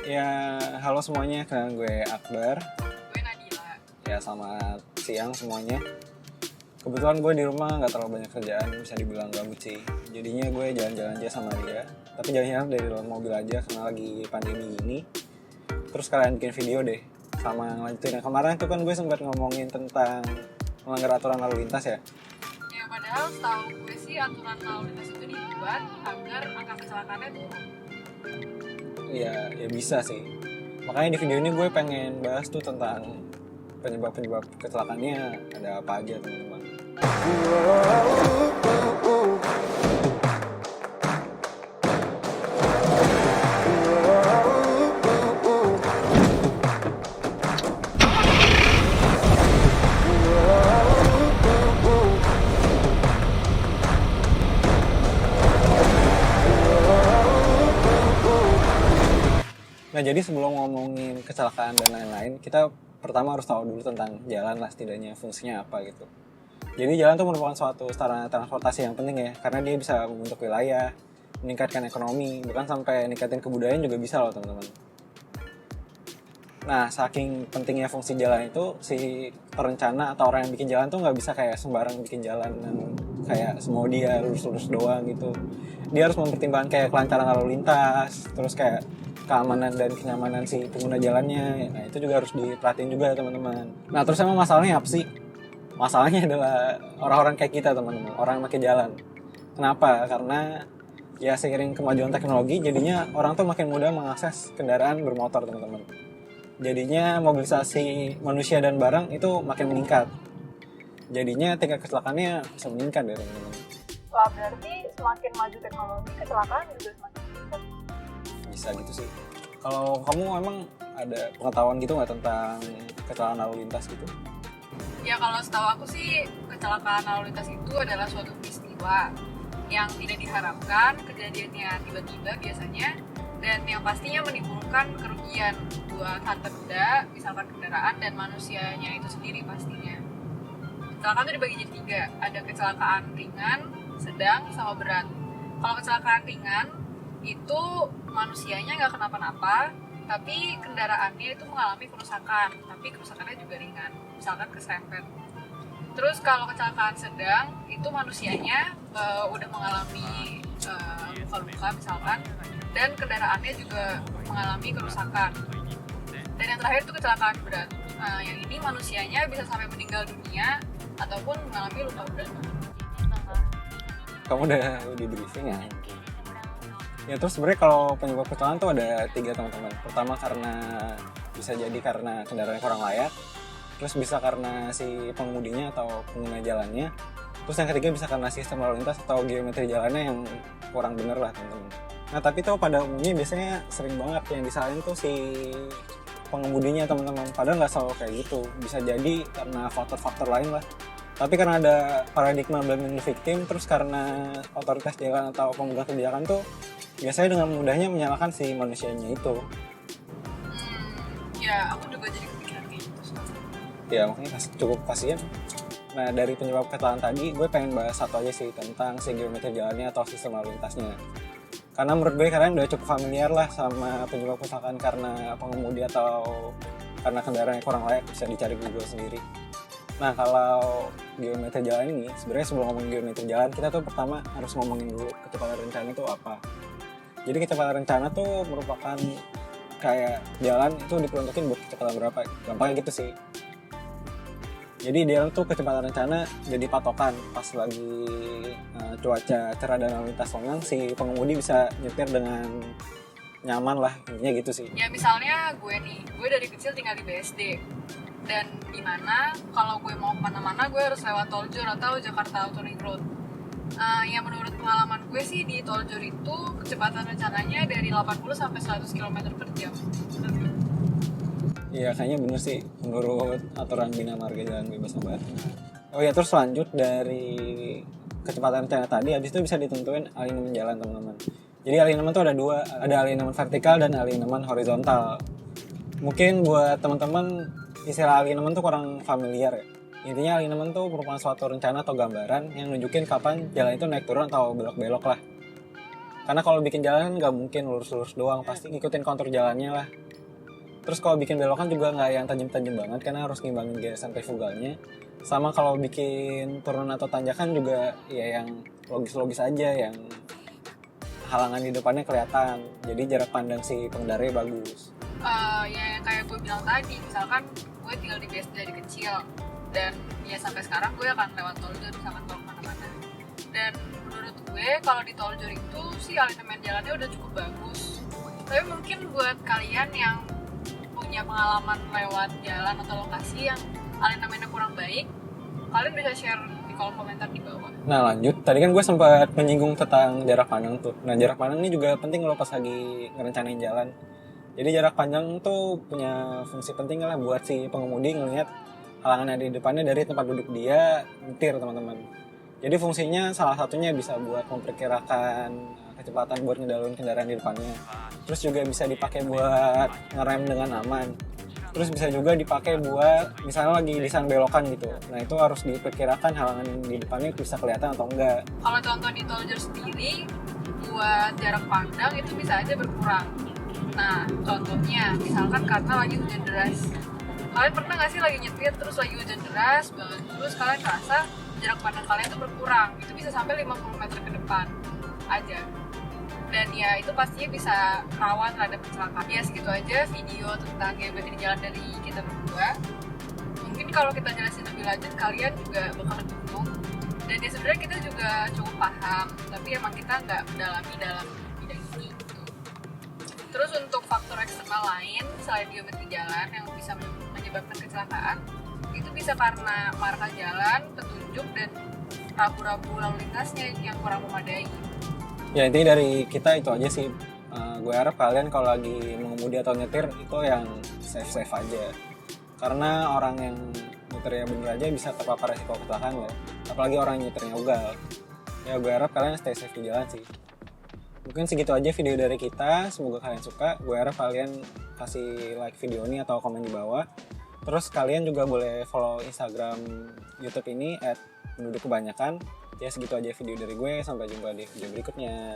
Ya, halo semuanya, kenalin gue Akbar. Gue Nadila. Ya, selamat siang semuanya. Kebetulan gue di rumah nggak terlalu banyak kerjaan, bisa dibilang gabut sih. Jadinya gue jalan-jalan aja sama dia. Tapi jalan-jalan dari dalam mobil aja karena lagi pandemi ini. Terus kalian bikin video deh, sama ngelanjutin yang kemarin tuh kan gue sempat ngomongin tentang melanggar aturan lalu lintas ya. Ya padahal setahu gue sih aturan lalu lintas itu dibuat agar angka kecelakaannya turun. Ya bisa sih. Makanya di video ini gue pengen bahas tuh tentang penyebab-penyebab kecelakaannya ada apa aja teman-teman. Nah jadi sebelum ngomongin kecelakaan dan lain-lain, kita pertama harus tahu dulu tentang jalan lah setidaknya fungsinya apa gitu. Jadi jalan itu merupakan suatu sarana transportasi yang penting ya, karena dia bisa membentuk wilayah, meningkatkan ekonomi, bahkan sampai meningkatin kebudayaan juga bisa loh teman-teman. Nah saking pentingnya fungsi jalan itu, si perencana atau orang yang bikin jalan tuh nggak bisa kayak sembarang bikin jalan dan kayak semau dia lurus-lurus doang gitu. Dia harus mempertimbangkan kayak kelancaran lalu lintas, terus kayak keamanan dan kenyamanan si pengguna jalannya. Nah itu juga harus diperhatiin juga ya teman-teman. Nah terus emang masalahnya apa sih? Masalahnya adalah orang-orang kayak kita teman-teman, orang yang pakai jalan. Kenapa? Karena ya seiring kemajuan teknologi jadinya orang tuh makin mudah mengakses kendaraan bermotor teman-teman. Jadinya mobilisasi manusia dan barang itu makin meningkat. Jadinya tingkat kecelakaannya bisa meningkat ya teman-teman. Wah berarti semakin maju teknologi kecelakaan juga semakin meningkat. Bisa gitu sih. Kalau kamu emang ada pengetahuan gitu nggak tentang kecelakaan lalu lintas gitu? Ya kalau setahu aku sih kecelakaan lalu lintas itu adalah suatu peristiwa yang tidak diharapkan, kejadiannya tiba-tiba biasanya, dan yang pastinya menimbulkan kerugian buat harta benda, misalkan kendaraan dan manusianya itu sendiri pastinya. Kecelakaan itu dibagi jadi 3, ada kecelakaan ringan, sedang, sama berat. Kalau kecelakaan ringan itu manusianya nggak kenapa-napa, tapi kendaraannya itu mengalami kerusakan, tapi kerusakannya juga ringan, misalkan keserempet. Terus kalau kecelakaan sedang itu manusianya udah mengalami luka-luka misalkan, dan kendaraannya juga mengalami kerusakan. Dan yang terakhir itu kecelakaan berat. Yang ini manusianya bisa sampai meninggal dunia ataupun mengalami luka berat. Kamu udah di briefing ya? Ya terus sebenarnya kalau penyebab kecelakaan tuh ada 3 teman-teman. Pertama karena bisa jadi karena kendaraannya kurang layak, terus bisa karena si pengemudinya atau pengguna jalannya, terus yang ketiga bisa karena sistem lalu lintas atau geometri jalannya yang kurang bener lah teman-teman. Nah tapi tuh pada umumnya biasanya sering banget yang disalahin tuh si pengemudinya teman-teman. Padahal nggak selalu kayak gitu. Bisa jadi karena faktor-faktor lain lah. Tapi karena ada paradigma blaming the victim, terus karena otoritas jalan atau pemegang kebijakan tuh biasanya dengan mudahnya menyalahkan si manusianya itu. Ya aku juga jadi kepikiran kayak gitu soalnya. Ya makanya cukup kasihan. Nah dari penyebab kecelakaan tadi gue pengen bahas satu aja sih tentang si geometri jalannya atau sistem lalu lintasnya. Karena menurut gue kalian udah cukup familiar lah sama penyebab kecelakaan karena pengemudi atau karena kendaraan yang kurang layak, bisa dicari Google sendiri. Nah kalau geometri jalan ini, sebenarnya sebelum ngomongin geometri jalan, kita tuh pertama harus ngomongin dulu kecepatan rencana itu apa. Jadi kecepatan rencana tuh merupakan kayak jalan itu diperuntukin buat kecepatan berapa, gampangnya gitu sih. Jadi dia tuh kecepatan rencana jadi patokan pas lagi cuaca cerah dan lalu lintas lengang, si pengemudi bisa nyetir dengan nyaman lah, intinya gitu sih. Ya misalnya gue dari kecil tinggal di BSD, dan dimana kalau gue mau kemana-mana gue harus lewat Tol Jor atau Jakarta Outer Ring Road. Yang menurut pengalaman gue sih di Tol Jor itu kecepatan rencananya dari 80 sampai 100 km per jam. Iya kayaknya bener sih menurut aturan Bina Marga Jalan Bebas Hambatan. Oh ya terus lanjut dari kecepatan rencana tadi, habis itu bisa ditentuin alignment jalan teman-teman. Jadi alignment tuh ada 2, ada alignment vertikal dan alignment horizontal. Mungkin buat teman-teman istilah alignment tuh kurang familiar ya. Intinya alignment tuh merupakan suatu rencana atau gambaran yang nunjukin kapan jalan itu naik turun atau belok-belok lah. Karena kalau bikin jalan nggak mungkin lurus-lurus doang, pasti ngikutin kontur jalannya lah. Terus kalau bikin belokan juga nggak yang tajam-tajam banget, karena harus ngimbangin gaya sentrifugalnya. Sama kalau bikin turun atau tanjakan juga ya yang logis-logis aja, yang halangan di depannya kelihatan. Jadi jarak pandang si pengendaranya bagus. Ya yang kayak gue bilang tadi, misalkan gue tinggal di BSD dari kecil dan ya sampai sekarang gue akan lewat tol Jor, misalkan tol kemana-mana. Dan menurut gue kalau di tol Jor itu sih alignment jalannya udah cukup bagus. Tapi mungkin buat kalian yang punya pengalaman lewat jalan atau lokasi yang alignmentnya kurang baik, kalian bisa share di kolom komentar di bawah. Nah lanjut, tadi kan gue sempat menyinggung tentang jarak pandang tuh. Nah jarak pandang ini juga penting kalau pas lagi ngerencanain jalan. Jadi jarak panjang tuh punya fungsi penting lah buat si pengemudi ngelihat halangan yang di depannya dari tempat duduk dia nyetir, teman-teman. Jadi fungsinya salah satunya bisa buat memperkirakan kecepatan buat ngedahuluin kendaraan di depannya. Terus juga bisa dipakai buat ngerem dengan aman. Terus bisa juga dipakai buat misalnya lagi desain belokan gitu. Nah itu harus diperkirakan halangan yang di depannya bisa kelihatan atau enggak. Kalau contoh di tol Jor sendiri, buat jarak pandang itu bisa aja berkurang. Nah, contohnya misalkan karena lagi hujan deras. Kalian pernah nggak sih lagi nyetir terus lagi hujan deras banget, terus kalian ngerasa jarak pandang kalian tuh berkurang, itu bisa sampai 50 meter ke depan aja. Dan ya itu pastinya bisa rawan terhadap kecelakaan. Ya segitu aja video tentang geometri jalan dari kita berdua. Mungkin kalau kita jelasin lebih lanjut kalian juga bakal bingung. Dan ya sebenarnya kita juga cukup paham, tapi emang kita nggak mendalami dalam bidang ini gitu. Terus untuk faktor eksternal lain selain geometri jalan yang bisa menyebabkan kecelakaan, itu bisa karena marka jalan, petunjuk, dan rambu-rambu lalu lintasnya yang kurang memadai. Ya intinya dari kita itu aja sih. Gue harap kalian kalau lagi mengemudi atau nyetir itu yang safe aja. Karena orang yang nyetirnya bener aja bisa terpapar resiko kecelakaan ya. Apalagi orang yang nyetirnya ugal. Ya gue harap kalian stay safe di jalan sih. Mungkin segitu aja video dari kita. Semoga kalian suka. Gue harap kalian kasih like video ini atau komen di bawah. Terus kalian juga boleh follow Instagram, YouTube ini @pendudukkebanyakan. Ya segitu aja video dari gue, sampai jumpa di video berikutnya.